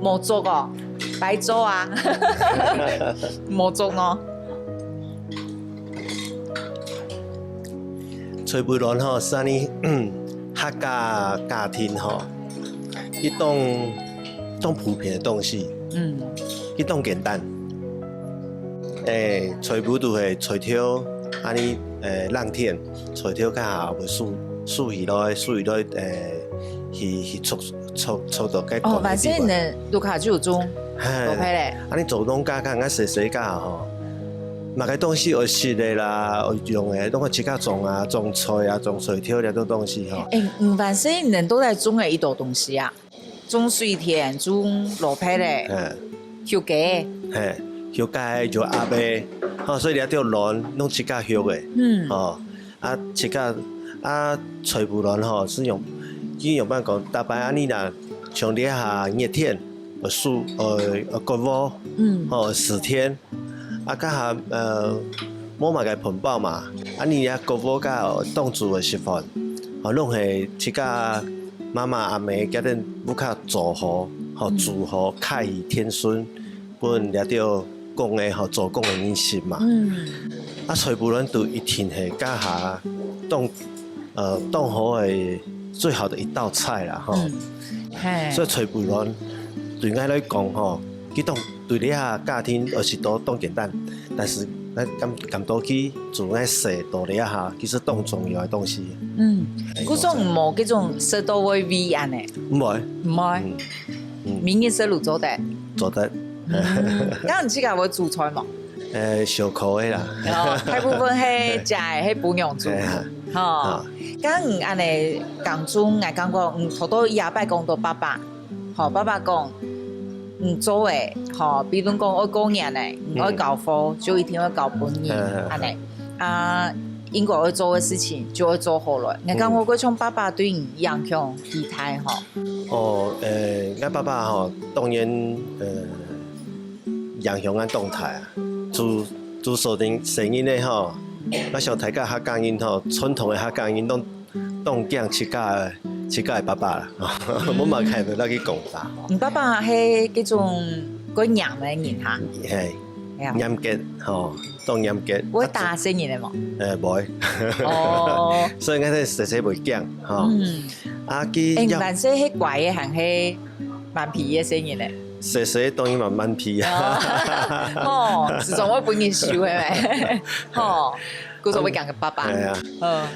冇做哦，白做啊，冇做哦。吹不乱吼，是安尼客家庭吼，一种普遍的东西，一种简单。吹不就会吹跳安尼浪天，吹跳较好，袂输鱼咯，去出到该哦，反正呢，卢卡就有种，嘿，嘞。安尼做农家较细家吼。嘛个东西学习的啦，学用的，拢个自家种啊，种菜啊，种水稻那种东西吼。反正人都在种的一道东西啊，种水田，种萝卜嘞，休假，嘿，休假就阿伯，吼，所以了条卵拢自家休的，吼，自家吹不卵吼是用办讲，大摆安尼啦，像底下热天，割窝，吼10天。甲下摸嘛个盆包嘛，你啊割窝甲冻住的食法，拢是即个妈妈阿妹家恁要较助好，助好开天孙，本了着讲的做讲的饮食嘛。吹不卵就一定是甲下冻好的最好的一道菜啦吼。所以吹不卵对我来讲吼，去冻。对你下家庭而是都简单，但是咱感到去做那细道理下，其实当重要的东西。嗰種冇嗰種食到會味安尼，唔會，明日食滷做得，做得。咁你自家會煮菜冇？小口的啦。大部分係食係本樣煮，吼。咁安尼講中，我感覺好多廿擺講到爸爸，爸爸講。做诶，比如讲我過年咧，我搞貨就一定要搞本年，安尼英國會做嘅事情就會做好來。你講我嗰種爸爸對你影響幾大吼？我爸爸吼，當然影響俺動態啊，做所定生意咧吼，我想睇下客家人吼，傳統嘅客家人當囝自家的爸爸啦，我嘛看到那去講啥。你爸爸係嗰種個娘嘅人嚇？係，嚴格吼，當嚴格。會打死人嘅冇？唔哦。所以我哋細細袂驚吼。佢萬歲係乖嘅，還係蠻皮嘅生人咧？細細當然蠻皮啊。自從我本年收嘅咪，嗰種會講嘅爸爸。係啊。